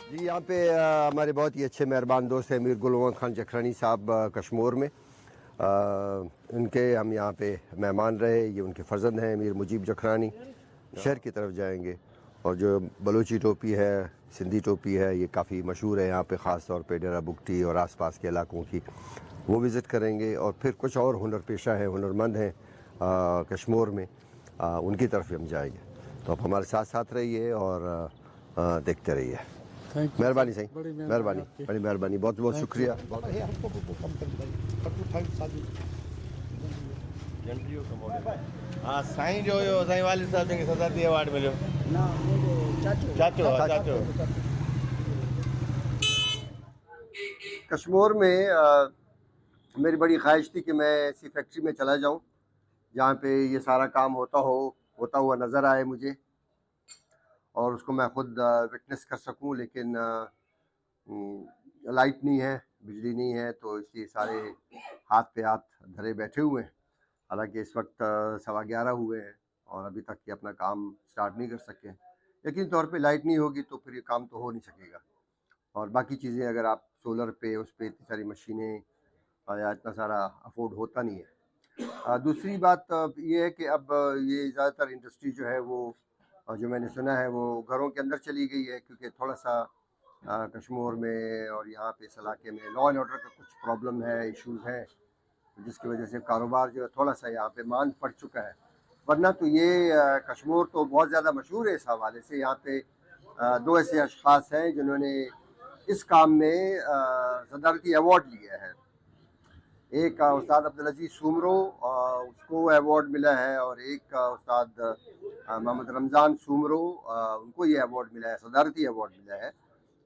जी यहाँ पे हमारे बहुत ही अच्छे मेहरबान दोस्त हैं अमीर गुलवंत खान जखरानी साहब कश्मीर में। इनके हम यहाँ पे मेहमान रहे। ये उनके फ़र्जंद हैं अमीर मुजीब जखरानी। शहर की तरफ जाएंगे और जो बलूची टोपी है, सिंधी टोपी है, ये काफ़ी मशहूर है यहाँ पे, ख़ास तौर पे डेरा बुगटी और आसपास के इलाकों की, वो विज़िट करेंगे। और फिर कुछ और हुनर पेशा हैं, हुनरमंद हैं कश्मीर में, उनकी तरफ हम जाएंगे। तो आप हमारे साथ साथ रहिए और देखते रहिए। मेहरबानी साईं, मेहरबानी, बड़ी मेहरबानी, बहुत बहुत शुक्रिया। हाँ साईं जो हुयो साईं वालिद साहब जंहिंखे सदारती अवार्ड मिलियो। ना मुंहिंजो चाचो चाचो कश्मीर में मेरी बड़ी ख्वाहिश थी कि मैं ऐसी फैक्ट्री में चला जाऊं जहाँ पे ये सारा काम होता हुआ नज़र आए मुझे, और उसको मैं ख़ुद विटनेस कर सकूं। लेकिन लाइट नहीं है, बिजली नहीं है, तो इसलिए सारे हाथ पे हाथ धरे बैठे हुए हैं। हालांकि इस वक्त 11:15 हुए हैं और अभी तक ये अपना काम स्टार्ट नहीं कर सके। यकीन तौर पे लाइट नहीं होगी तो फिर ये काम तो हो नहीं सकेगा। और बाकी चीज़ें अगर आप सोलर पे, उस पे इतनी सारी मशीनें या इतना सारा अफोर्ड होता नहीं है। दूसरी बात ये है कि अब ये ज़्यादातर इंडस्ट्री जो है वो जो मैंने सुना है वो घरों के अंदर चली गई है, क्योंकि थोड़ा सा कश्मीर में और यहाँ पे इस इलाके में लॉ एंड ऑर्डर का कुछ प्रॉब्लम है, इश्यूज़ हैं, जिसकी वजह से कारोबार जो है थोड़ा सा यहाँ पे मांद पड़ चुका है। वरना तो ये कश्मीर तो बहुत ज़्यादा मशहूर है इस हवाले से। यहाँ पे दो ऐसे अशख़ास हैं जिन्होंने इस काम में सदारती अवार्ड लिया है। एक उस्ताद अब्दुल अजीज़ सुमरो, उसको अवार्ड मिला है, और एक उस्ताद मोहम्मद रमज़ान सुमरो, उनको ये अवार्ड मिला है, सदारती अवार्ड मिला है।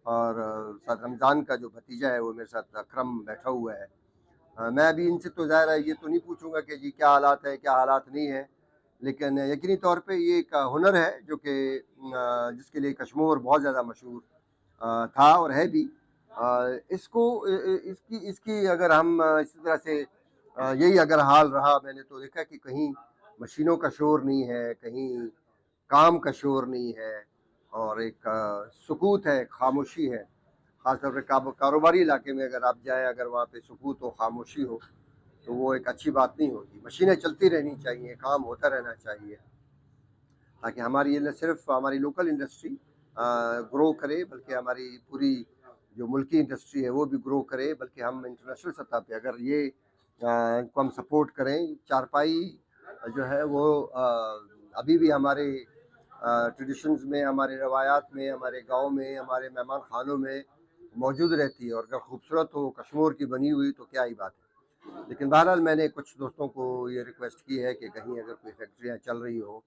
और उस्ताद रमज़ान का जो भतीजा है वो मेरे साथ अकरम बैठा हुआ है। मैं अभी इनसे तो ज़ाहिर है ये तो नहीं पूछूंगा कि जी क्या हालात है, क्या हालात नहीं है, लेकिन यकीनी तौर पे ये एक हुनर है जो कि जिसके लिए कश्मीर बहुत ज़्यादा मशहूर था और है भी। इसको इसकी इसकी अगर हम इसी तरह से यही अगर हाल रहा, मैंने तो देखा कि कहीं मशीनों का शोर नहीं है, कहीं काम का शोर नहीं है, और एक सुकूत है, खामोशी है। ख़ासतौर पर कारोबारी इलाके में अगर आप जाएं, अगर वहाँ पे सुकूत हो, खामोशी हो, तो वो एक अच्छी बात नहीं होती। मशीनें चलती रहनी चाहिए, काम होता रहना चाहिए, ताकि हमारी ये न सिर्फ हमारी लोकल इंडस्ट्री ग्रो करे, बल्कि हमारी पूरी जो मुल्की इंडस्ट्री है वो भी ग्रो करे, बल्कि हम इंटरनेशनल सतह पे अगर ये इनको हम सपोर्ट करें। चारपाई जो है वो अभी भी हमारे ट्रेडिशंस में, हमारे रवायात में, हमारे गांव में, हमारे मेहमान खानों में मौजूद रहती है, और अगर खूबसूरत हो, कश्मीर की बनी हुई, तो क्या ही बात है। लेकिन बहरहाल मैंने कुछ दोस्तों को ये रिक्वेस्ट की है कि कहीं अगर कोई फैक्ट्रियाँ चल रही हो,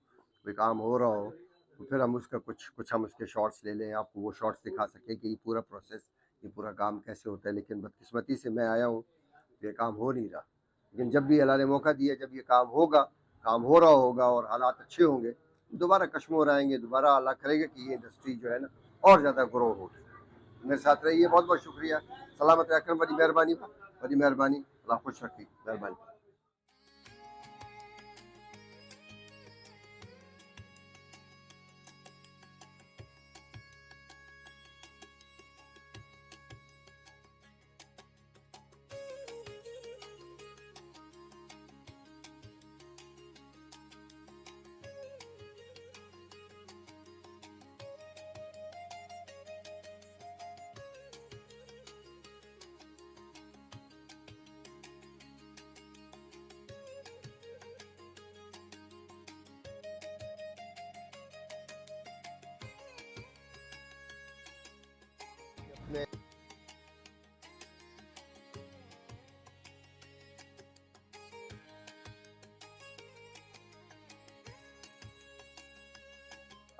कोई काम हो रहा हो, तो फिर हम उसका कुछ हम उसके शॉर्ट्स ले लें, आपको वो शॉर्ट्स दिखा सकें कि ये पूरा प्रोसेस, ये पूरा काम कैसे होता है। लेकिन बदकिस्मती से मैं आया हूँ, ये काम हो नहीं रहा। लेकिन जब भी अल्लाह ने मौका दिया, जब ये काम होगा, काम हो रहा होगा और हालात अच्छे होंगे, दोबारा कश्मीर आएंगे, दोबारा अल्लाह करेगा कि ये इंडस्ट्री जो है ना और ज़्यादा ग्रो हो। मेरे साथ रहिए, बहुत बहुत शुक्रिया। सलामत अकरम, बड़ी मेहरबानी, बड़ी मेहरबानी, अल्लाह खुश रखी, मेहरबानी।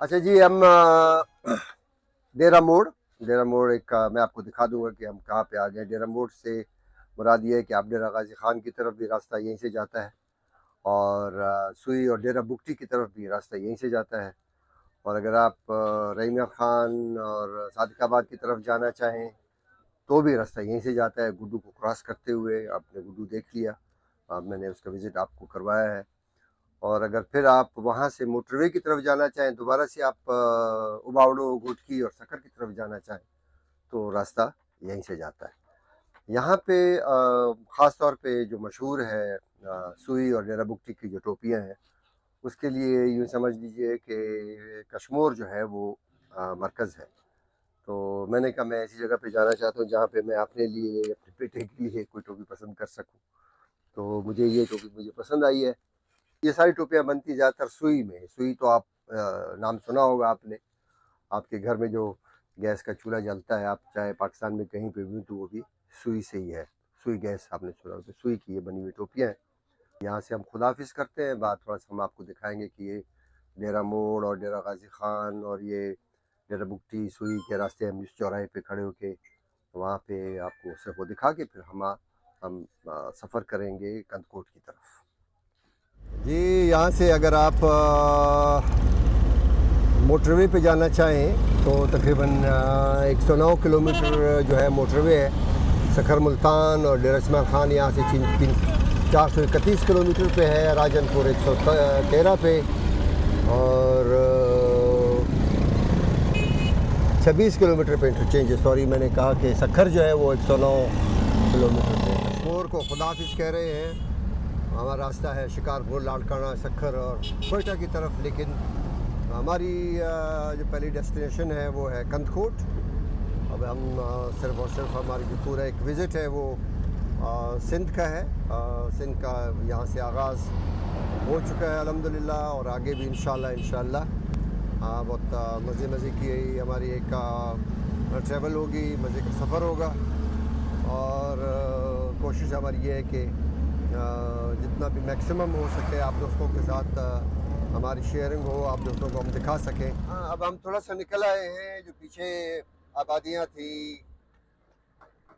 अच्छा जी, हम डेरा मोड़ एक मैं आपको दिखा दूंगा कि हम कहाँ पे आ गए। डेरा मोड़ से मुराद ये है कि आप डेरा गाजी खान की तरफ भी रास्ता यहीं से जाता है, और सुई और डेरा बुगटी की तरफ भी रास्ता यहीं से जाता है। और अगर आप रहीमिया खान और सादिकाबाद की तरफ जाना चाहें तो भी रास्ता यहीं से जाता है, गुड्डू को क्रॉस करते हुए। आपने गुड्डू देख लिया, मैंने उसका विज़िट आपको करवाया है। और अगर फिर आप वहाँ से मोटरवे की तरफ जाना चाहें, दोबारा से आप उबावड़ो, गुटकी और सकर की तरफ जाना चाहें, तो रास्ता यहीं से जाता है। यहाँ पे ख़ास तौर पे जो मशहूर है सुई और डेरा बुक्टी की जो टोपियाँ हैं, उसके लिए यूँ समझ लीजिए कि कश्मोर जो है वो मरकज़ है। तो मैंने कहा मैं ऐसी जगह पे जाना चाहता हूँ जहाँ पे मैं अपने लिए, अपने बेटे के लिए कोई टोपी पसंद कर सकूँ। तो मुझे ये टोपी मुझे पसंद आई है। ये सारी टोपियाँ बनती ज़्यादातर सुई में है। सुई तो आप नाम सुना होगा आपने। आपके घर में जो गैस का चूल्हा जलता है, आप चाहे पाकिस्तान में कहीं पे भी, तो वो भी सुई से ही है। सुई गैस आपने सुना हो, तो सुई की ये बनी हुई टोपियाँ हैं। यहाँ से हम खुदाफिज करते हैं। बाद थोड़ा सा हम आपको दिखाएंगे कि ये डेरा मोड़ और डेरा गाजी खान और ये डेरा बुगटी सुई के रास्ते हम इस चौराहे पे खड़े होके वहाँ पे आपको सबको दिखा के फिर हम सफ़र करेंगे कंदकोट की तरफ। जी, यहाँ से अगर आप मोटरवे पे जाना चाहें तो तकरीबन 109 किलोमीटर जो है मोटरवे है। सखर मुल्तान और डेरा इस्माइल खान यहाँ से 431 किलोमीटर पे है। राजनपुर 113 पे और 26 किलोमीटर पे इंटरचेंज है। सॉरी, मैंने कहा कि सखर जो है वो 109 किलोमीटर पे है। कश्मोर को खुदाफिज कह रहे हैं। हमारा रास्ता है शिकारपुर, लाड़काना, सखर और कोयटा की तरफ, लेकिन हमारी जो पहली डेस्टिनेशन है वो है कंदकोट। अब हम सिर्फ़ और सिर्फ हमारी जो पूरा एक विज़िट है वो सिंध का है। सिंध का यहाँ से आगाज़ हो चुका है अल्हम्दुलिल्लाह, और आगे भी इंशाल्लाह बहुत मज़े की हमारी एक ट्रैवल होगी, मज़े का सफ़र होगा। और कोशिश हमारी ये है कि जितना भी मैक्सिमम हो सके आप दोस्तों के साथ हमारी शेयरिंग हो, आप दोस्तों को हम दिखा सकें। हाँ, अब हम थोड़ा सा निकल आए हैं। जो पीछे आबादियाँ थी,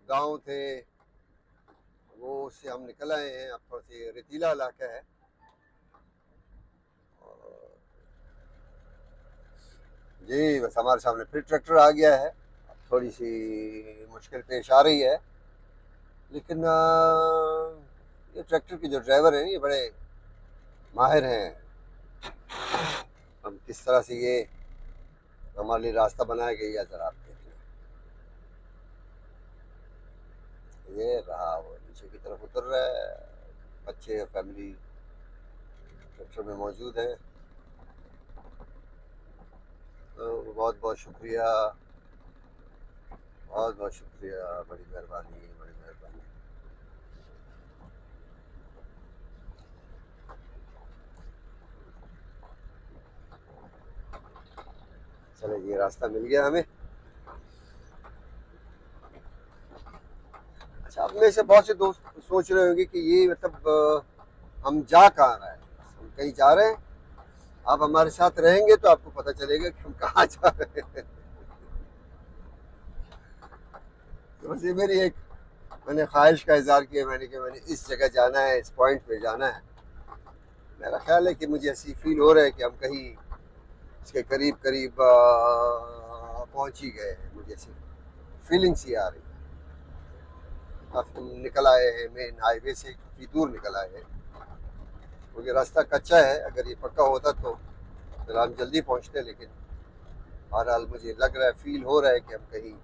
गांव थे, वो उससे हम निकल आए हैं। अब थोड़ा सा रेतीला इलाका है। जी, बस हमारे सामने फिर ट्रैक्टर आ गया है। थोड़ी सी मुश्किल पेश आ रही है, लेकिन ये ट्रैक्टर के जो ड्राइवर हैं ये बड़े माहिर हैं। हम किस तरह से ये हमारे लिए रास्ता बनाया गया ज़रा आप देख लें। ये रहा वो नीचे की तरफ उतर रहा है। बच्चे और फैमिली ट्रैक्टर में मौजूद हैं। तो बहुत बहुत शुक्रिया, बहुत बहुत शुक्रिया। बड़ी मेहरबानी, बड़ी मेहरबानी। चले जी, रास्ता मिल गया हमें। अच्छा, अब में से बहुत से दोस्त सोच रहे होंगे कि ये मतलब हम जा कहाँ रहे हैं। हम कहीं जा रहे हैं। आप हमारे साथ रहेंगे तो आपको पता चलेगा कि हम कहाँ जा रहे हैं। तो बस ये मेरी एक मैंने ख्वाहिश का इजहार किया। मैंने इस जगह जाना है, इस पॉइंट पे जाना है। मेरा ख्याल है कि मुझे ऐसी फील हो रहा है कि हम कहीं इसके करीब करीब पहुंच ही गए हैं। मुझे ऐसी फीलिंग सी आ रही है। अब हम निकल आए हैं मेन हाईवे से, काफ़ी दूर निकल आए हैं, क्योंकि रास्ता कच्चा है। अगर ये पक्का होता तो फिर हम जल्दी पहुंचते, लेकिन बहरहाल मुझे लग रहा है, फील हो रहा है कि हम कहीं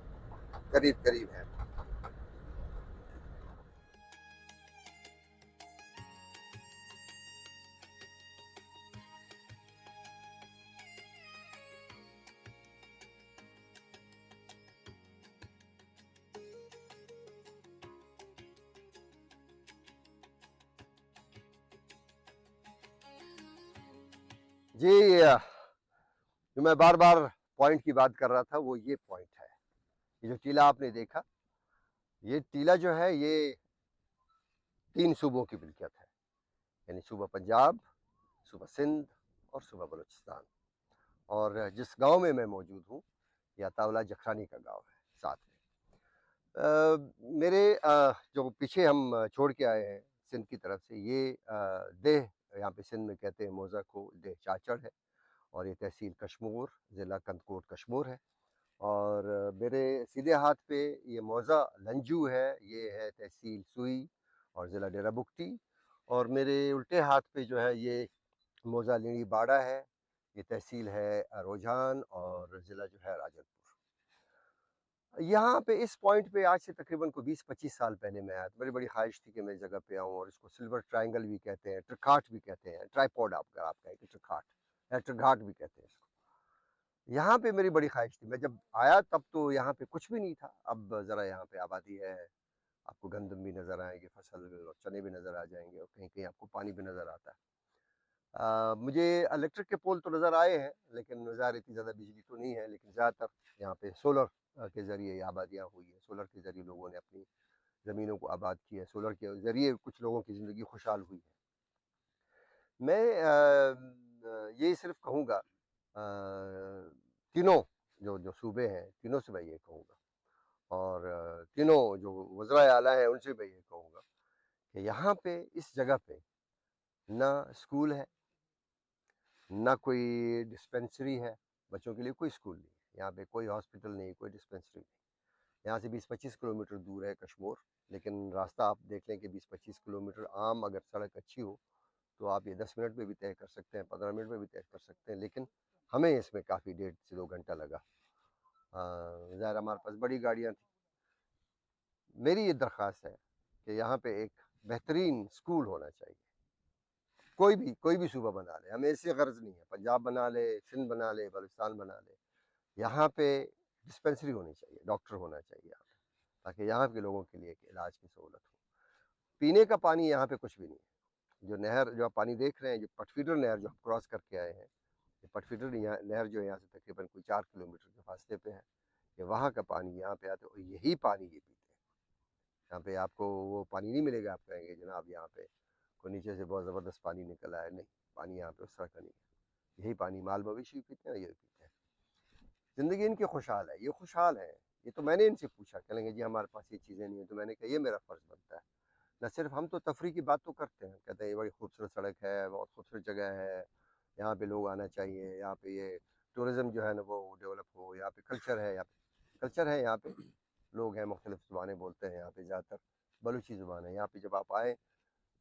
करीब करीब हैं। जी, जो मैं बार बार पॉइंट की बात कर रहा था वो ये पॉइंट है। ये जो टीला आपने देखा, ये टीला जो है ये 3 सूबों की मिल्कियत है, यानी सूबा पंजाब, सूबा सिंध और सूबा बलूचिस्तान। और जिस गांव में मैं मौजूद हूँ, यह अतावला जखरानी का गांव है साथ में। मेरे जो पीछे हम छोड़ के आए हैं सिंध की तरफ से, ये देह, यहाँ पे सिंध में कहते हैं मौज़ा को, देह चाचड़ है। और ये तहसील कश्मोर, ज़िला कंदकोट कश्मोर है। और मेरे सीधे हाथ पे ये मौज़ा लंजू है, ये है तहसील सुई और ज़िला डेरा बुगटी। और मेरे उल्टे हाथ पे जो है ये मौज़ा लीणी बाड़ा है, ये तहसील है रोजान और ज़िला जो है राजनपुर। यहाँ पे इस पॉइंट पे आज से तकरीबन को 20-25 साल पहले मैं आया था। मेरी बड़ी ख्वाहिश थी कि मैं इस जगह पे आऊँ, और इसको सिल्वर ट्रायंगल भी कहते हैं, ट्रिघाट भी कहते हैं, ट्राइपॉड आप कहें कि ट्रिघाट या ट्रिघाट भी कहते हैं इसको। यहाँ पे मेरी बड़ी ख्वाहिश थी। मैं जब आया तब तो यहाँ पे कुछ भी नहीं था। अब ज़रा यहाँ पे आबादी है, आपको गंदम भी नज़र आएँगे, फसल और चने भी नज़र आ जाएँगे, और कहीं-कहीं आपको पानी भी नज़र आता है। मुझे इलेक्ट्रिक के पोल तो नज़र आए हैं, लेकिन ज़ाहिर इतनी ज़्यादा बिजली तो नहीं है, लेकिन ज़्यादातर यहाँ पे सोलर के ज़रिए आबादियाँ हुई है। सोलर के ज़रिए लोगों ने अपनी ज़मीनों को आबाद किया है, सोलर के ज़रिए कुछ लोगों की ज़िंदगी खुशहाल हुई है। मैं ये सिर्फ़ कहूँगा, तीनों जो जो सूबे हैं, तीनों से मैं ये कहूँगा, और तीनों जो वज़राए आला हैं, उनसे मैं ये कहूँगा कि यहाँ पे इस जगह पे ना स्कूल है, ना कोई डिस्पेंसरी है, बच्चों के लिए कोई स्कूल नहीं है, यहाँ पे कोई हॉस्पिटल नहीं, कोई डिस्पेंसरी नहीं। यहाँ से 20-25 किलोमीटर दूर है कशमोर, लेकिन रास्ता आप देख लें कि 20-25 किलोमीटर, आम अगर सड़क अच्छी हो तो आप ये 10 मिनट में भी तय कर सकते हैं, 15 मिनट में भी तय कर सकते हैं, लेकिन हमें इसमें काफ़ी 1.5 से 2 घंटा लगा। ज़ाहिर हमारे पास बड़ी गाड़ियाँ थी। मेरी ये दरख्वास्त है कि यहाँ पे एक बेहतरीन स्कूल होना चाहिए। कोई भी सूबा बना ले, हमें इससे गर्ज नहीं है, पंजाब बना ले, सिंध बना ले, बलूचिस्तान बना ले, यहाँ पे डिस्पेंसरी होनी चाहिए, डॉक्टर होना चाहिए यहाँ पे, ताकि यहाँ के लोगों के लिए एक इलाज की सहूलत हो। पीने का पानी यहाँ पे कुछ भी नहीं है। जो नहर जो आप पानी देख रहे हैं, जो पटफीडर नहर जो हम क्रॉस करके आए हैं, ये पटफीडर नहर जो है यहाँ से तकरीबन कोई 4 किलोमीटर के फासले पे है, ये वहाँ का पानी यहाँ पे आता है, और यही पानी ये पीते हैं। यहाँ पे आपको वो पानी नहीं मिलेगा, आप कहेंगे जनाब यहाँ पे कोई नीचे से बहुत ज़बरदस्त पानी निकल आया, नहीं, पानी यहाँ पे उस तरह का नहीं है। यही पानी माल मवेशी पीते हैं, ये पीते हैं। ज़िंदगी इनकी खुशहाल है, ये खुशहाल है। ये तो मैंने इनसे पूछा, कहेंगे जी हमारे पास ये चीज़ें नहीं है, तो मैंने कहा ये मेरा फ़र्ज़ बनता है। न सिर्फ हम तो तफरी की बात तो करते हैं, कहते हैं ये बड़ी खूबसूरत सड़क है, बहुत खूबसूरत जगह है, यहाँ पे लोग आना चाहिए, यहाँ पे ये टूरिज़्म जो है ना वो डेवलप हो, यहाँ पे कल्चर है, यहाँ पे लोग हैं, मुख्तलिफ ज़ुबानें बोलते हैं यहाँ पे, ज़्यादातर बलूची ज़ुबान है। यहाँ पे जब आप आएँ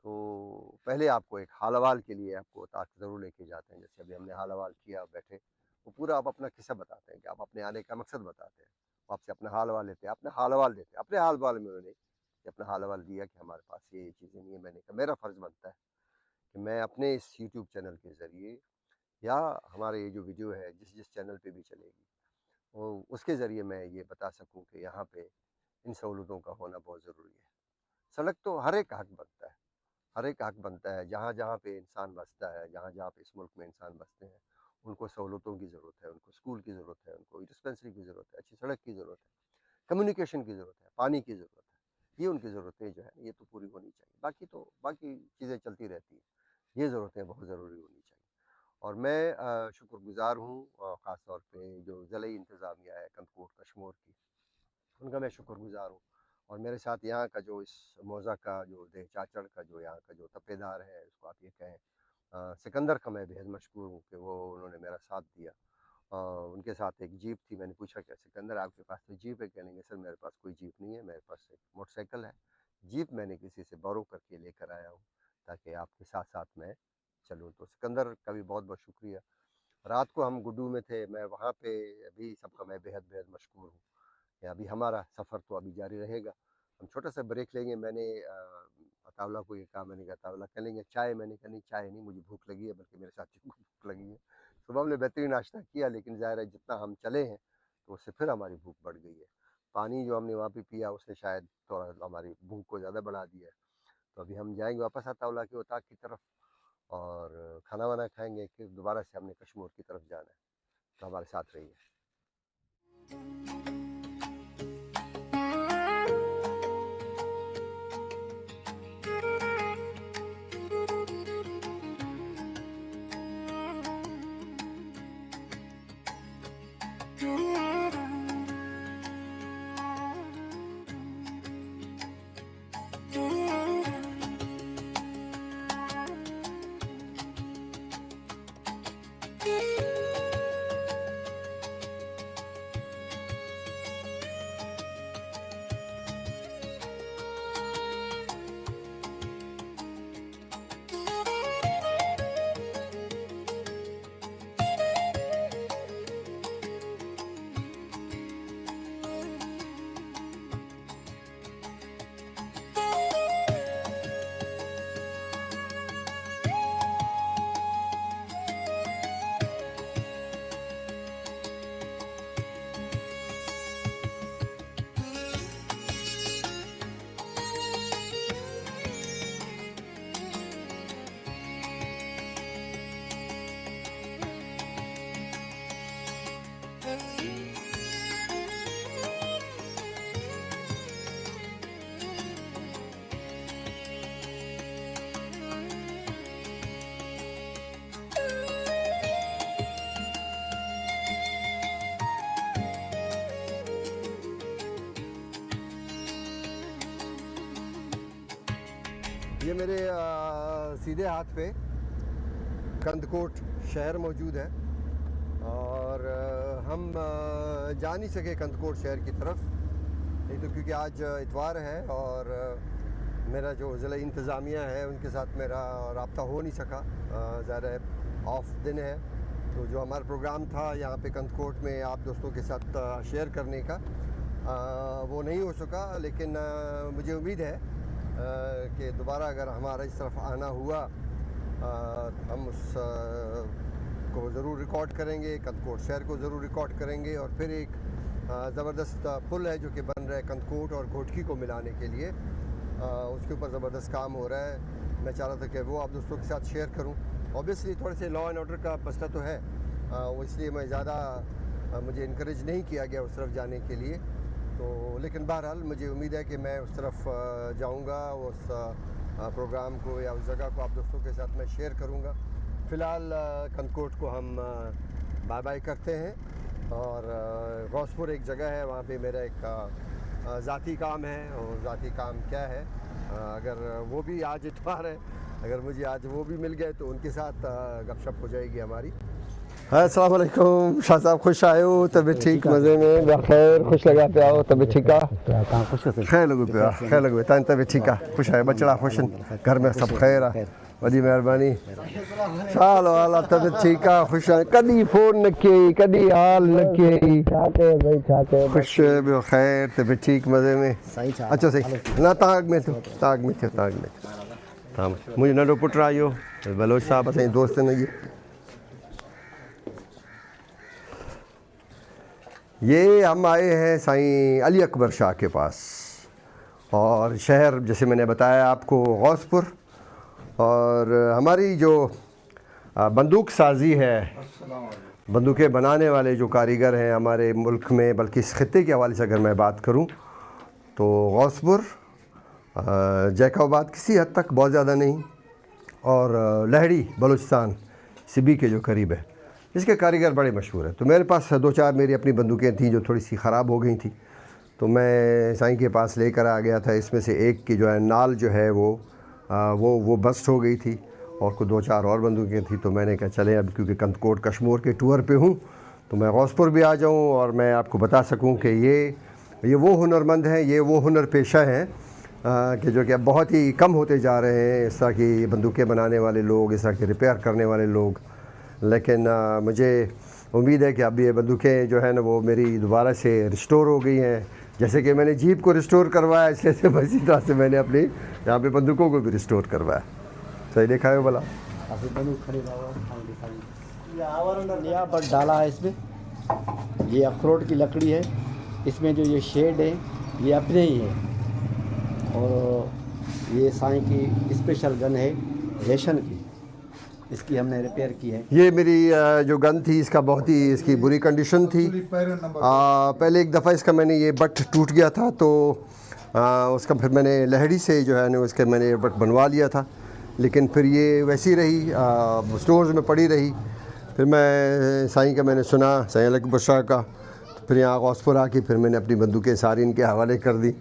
तो पहले आपको एक हाल अहवाल के लिए आपको ताक ज़रूर लेके जाते हैं, जैसे अभी हमने हाल अहवाल किया, बैठे, वो पूरा आप अपना किस्सा बताते हैं कि आप अपने आने का मकसद बताते हैं, वो आपसे अपना हाल अहवाल लेते हैं, अपना हाल अहवाल देते हैं, अपने हाल अहवाल में उन्होंने अपना हाल अहवाल दिया कि हमारे पास ये चीज़ें नहीं है। मैंने कहा मेरा फ़र्ज़ बनता है कि मैं अपने इस यूट्यूब चैनल के ज़रिए, या हमारे ये जो वीडियो है जिस जिस चैनल पे भी चलेगी, वो उसके ज़रिए मैं ये बता सकूँ कि यहाँ पे इन सहूलतों का होना बहुत ज़रूरी है। सड़क तो हर एक का हक बनता है, हर एक का हक बनता है। जहाँ जहाँ पे इंसान बसता है, जहाँ जहाँ पे इस मुल्क में इंसान बसते हैं, उनको सहूलतों की ज़रूरत है, उनको स्कूल की ज़रूरत है, उनको डिस्पेंसरी की ज़रूरत है, अच्छी सड़क की ज़रूरत है, कम्युनिकेशन की ज़रूरत है, पानी की ज़रूरत है। ये उनकी ज़रूरतें जो है ये तो पूरी होनी चाहिए। बाकी चीज़ें चलती रहती हैं, ये ज़रूरतें बहुत ज़रूरी होनी चाहिए। और मैं शुक्रगुज़ार हूँ, ख़ास तौर पे जो ज़िले इंतज़ामिया है कंदकोट कशमोर की, उनका मैं शुक्रगुज़ार हूँ। और मेरे साथ यहाँ का जो इस मौज़ा का जो देह चाचड़ का जो यहाँ का जो तपेदार है, उसको आप ये कहें, सिकंदर का मैं बेहद मशकूर हूँ कि वो उन्होंने मेरा साथ दिया। उनके साथ एक जीप थी, मैंने पूछा क्या सिकंदर आपके पास तो जीप है? कहेंगे सर मेरे पास कोई जीप नहीं है, मेरे पास एक मोटरसाइकिल है। जीप मैंने किसी से बोरो करके लेकर आया हूँ, ताकि आपके साथ साथ मैं चलूँ। तो सिकंदर का भी बहुत बहुत शुक्रिया। रात को हम गुड्डू में थे, मैं वहाँ पे अभी सबका मैं बेहद बेहद मशकूर हूँ। कि अभी हमारा सफ़र तो अभी जारी रहेगा। हम छोटा सा ब्रेक लेंगे। मैंने अताउल्ला को ये कहा, मैंने कहा अताउल्ला कह लेंगे चाय? मैंने कहा नहीं चाय नहीं, मुझे भूख लगी है, बल्कि मेरे साथी को भूख लगी है। सुबह हमने बेहतरीन नाश्ता किया, लेकिन ज़ाहिर है जितना हम चले हैं तो उससे फिर हमारी भूख बढ़ गई है। पानी जो हमने वहाँ पे पिया उसने शायद थोड़ा हमारी भूख को ज़्यादा बढ़ा दिया है। तो अभी हम जाएंगे वापस अताउल्ला के उताक की तरफ, और खाना वाना खाएंगे, फिर दोबारा से हमने कश्मीर की तरफ जाना है। तो हमारे साथ रहिए। ये मेरे सीधे हाथ पे कंदकोट शहर मौजूद है और हम जा नहीं सके कंदकोट शहर की तरफ, नहीं तो क्योंकि आज इतवार है और मेरा जो ज़िला इंतज़ामिया है उनके साथ मेरा रब्ता हो नहीं सका। ज़ाहिर है ऑफ दिन है, तो जो हमारा प्रोग्राम था यहाँ पे कंदकोट में आप दोस्तों के साथ शेयर करने का वो नहीं हो सका। लेकिन मुझे उम्मीद है कि दोबारा अगर हमारा इस तरफ आना हुआ हम उस को ज़रूर रिकॉर्ड करेंगे, कंदकोट शहर को ज़रूर रिकॉर्ड करेंगे। और फिर एक ज़बरदस्त पुल है जो कि बन रहा है कंदकोट और घोटकी को मिलाने के लिए, उसके ऊपर ज़बरदस्त काम हो रहा है। मैं चाह रहा था कि वो आप दोस्तों के साथ शेयर करूं। ऑब्वियसली थोड़े से लॉ एंड ऑर्डर का मसला तो है, वो इसलिए मैं ज़्यादा मुझे इनकरेज नहीं किया गया उस तरफ जाने के लिए। तो लेकिन बहरहाल मुझे उम्मीद है कि मैं उस तरफ जाऊंगा, उस प्रोग्राम को या उस जगह को आप दोस्तों के साथ मैं शेयर करूंगा। फ़िलहाल कंदकोट को हम बाय बाय करते हैं और गौसपुर एक जगह है, वहाँ पे मेरा एक ज़ाती काम है। और ज़ाती काम क्या है, अगर वो भी आज इतवार है, अगर मुझे आज वो भी मिल गए तो उनके साथ गपशप हो जाएगी हमारी। अस्सलाम वालेकुम शाह साहब, खुश आए हो? तबीयत ठीक, मज़े में, बखैर, खुश लगा पे आओ, तबीयत ठीक है? खैर लगो पे, खैर लगो तान तबीयत ठीक है, खुश आए, बचड़ा खुशन, घर में सब खैर है, वॾी महिरबानी। साल वाला तबीयत ठीक है, खुश आहे, कॾहिं फ़ोन न कई, कॾहिं हाल न कई, खुश ॿियो खैर, तबीयत ठीक, मज़े में? अचो सही, न ताग में थियो, ताग में थियो, ताग में थियो। मुंहिंजो नंढो पुटु आहे इहो बलोच साहब, असांजी दोस्त आहिनि ये हम आए हैं साईं अली अकबर शाह के पास, और शहर जैसे मैंने बताया आपको गौसपुर। और हमारी जो बंदूक साजी है, बंदूकें बनाने वाले जो कारीगर हैं हमारे मुल्क में, बल्कि इस खित्ते के हवाले से अगर मैं बात करूं तो गौसपुर, जैकोबाद किसी हद तक, बहुत ज़्यादा नहीं, और लहड़ी बलूचिस्तान सिबी के जो करीब है, इसके कारीगर बड़े मशहूर हैं। तो मेरे पास दो चार मेरी अपनी बंदूकें थीं जो थोड़ी सी ख़राब हो गई थी, तो मैं साईं के पास लेकर आ गया था। इसमें से एक की जो है नाल जो है वो बस्ट हो गई थी, और कुछ दो चार और बंदूकें थी। तो मैंने कहा चले अब, क्योंकि कंदकोट कश्मीर के टूर पे हूँ, तो मैं गौसपुर भी आ जाऊँ और मैं आपको बता सकूँ कि ये वो हुनरमंद हैं, ये वो हुनर पेशा हैं कि जो कि अब बहुत ही कम होते जा रहे हैं, इस तरह की बंदूकें बनाने वाले लोग, इस तरह के रिपेयर करने वाले लोग। लेकिन मुझे उम्मीद है कि अब ये बंदूकें जो है ना वो मेरी दोबारा से रिस्टोर हो गई हैं। जैसे कि मैंने जीप को रिस्टोर करवाया, इसलिए से इसी तरह से मैंने अपनी यहाँ पे बंदूकों को भी रिस्टोर करवाया। सही देखा है भला? यहाँ पर डाला है, इसमें ये अखरोट की लकड़ी है, इसमें जो ये शेड है ये अपने ही है। और ये साईं की स्पेशल गन है रेशन की, इसकी हमने रिपेयर की है। ये मेरी जो गन थी इसका बहुत ही इसकी बुरी कंडीशन थी। पहले एक दफ़ा इसका मैंने ये बट टूट गया था, तो उसका फिर मैंने लहड़ी से जो है ना उसके मैंने बट बनवा लिया था, लेकिन फिर ये वैसी रही, स्टोर्स में पड़ी रही। फिर मैं साईं का मैंने सुना, साईं अली अकबर शाह का, तो फिर यहाँ गौसपुर आके फिर मैंने अपनी बंदूकें सारी इनके हवाले कर दी।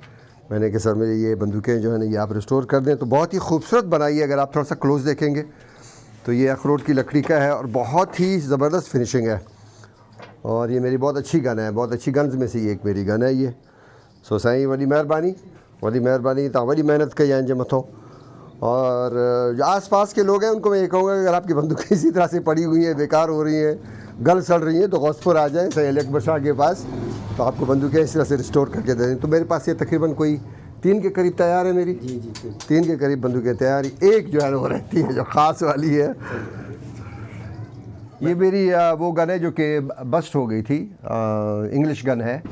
मैंने कहा सर मेरी ये बंदूकें जो है ना ये आप रिस्टोर कर दें। तो बहुत ही खूबसूरत बनाई है, अगर आप थोड़ा सा क्लोज देखेंगे तो ये अखरोट की लकड़ी का है और बहुत ही ज़बरदस्त फिनिशिंग है। और ये मेरी बहुत अच्छी गन है, बहुत अच्छी गन्स में से ये एक मेरी गन है ये। सो साईं वॾी महिरबानी, तव्हां वॾी मेहनत कई आहे जे मथों। और जो आस पास के लोग हैं उनको मैं ये कहूँगा अगर आपकी बंदूकें इसी तरह से पड़ी हुई हैं, बेकार हो रही हैं, गल सड़ रही हैं, तो गौसपुर आ जाएँ साईं अली अकबर शाह के पास, तो आपको बंदूकें इस तरह से रिस्टोर करके दे दें। तो मेरे पास ये तकरीबन कोई 3 के करीब तैयार है मेरी। जी 3 के करीब बंदूकें तैयार। एक जो है वो रहती है जो ख़ास वाली है, ये मेरी वो गन है जो कि बस्ट हो गई थी, इंग्लिश गन है।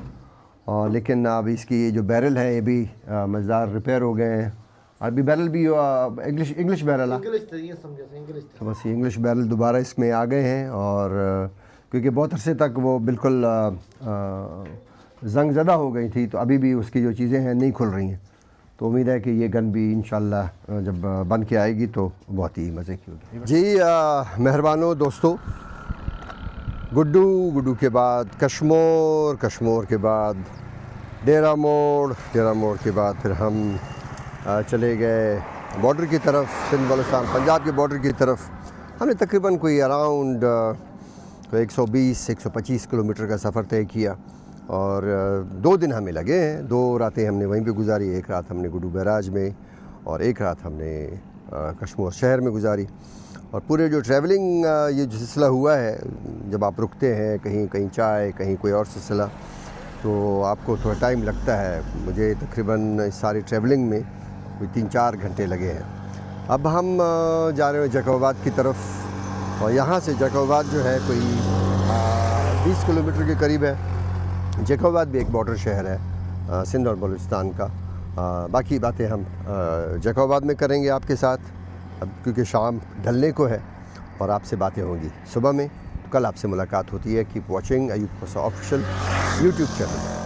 लेकिन अब इसकी ये जो बैरल है ये भी मज़ेदार रिपेयर हो गए हैं। अभी बैरल भी इंग्लिश बैरल है, तो बस ये इंग्लिश बैरल दोबारा इसमें आ गए हैं। और क्योंकि बहुत अरसे तक वो बिल्कुल जंग ज़दा हो गई थी, तो अभी भी उसकी जो चीज़ें हैं नहीं खुल रही हैं। तो उम्मीद है कि ये गन भी इंशाल्लाह जब बन के आएगी तो बहुत ही मज़े की होगी। जी मेहरबानों दोस्तों, गुड्डू के बाद कश्मीर के बाद डेरा मोड़ के बाद फिर हम चले गए बॉर्डर की तरफ, सिंध बलूचिस्तान पंजाब के बॉर्डर की तरफ। हमने तकरीबन कोई अराउंड 120-125 किलोमीटर का सफ़र तय किया और 2 दिन हमें लगे हैं। 2 रातें हमने वहीं पे गुजारी, एक रात हमने गुडू बैराज में और एक रात हमने कश्मीर शहर में गुजारी। और पूरे जो ट्रैवलिंग ये जो सिलसिला हुआ है, जब आप रुकते हैं कहीं कहीं चाय, कहीं कोई और सिलसिला, तो आपको थोड़ा टाइम लगता है। मुझे तकरीबन इस सारी ट्रैवलिंग में कोई 3-4 घंटे लगे हैं। अब हम जा रहे हैं जैकोबाद की तरफ और यहाँ से जैकोबाद जो है कोई 20 किलोमीटर के करीब है। जैकोबाद भी एक बॉर्डर शहर है सिंध और बलूचिस्तान का। बाकी बातें हम जैकोबाद में करेंगे आपके साथ, अब क्योंकि शाम ढलने को है और आपसे बातें होंगी सुबह में। तो कल आपसे मुलाकात होती है। कीप वॉचिंग अयूब कोसा ऑफिशियल यूट्यूब चैनल।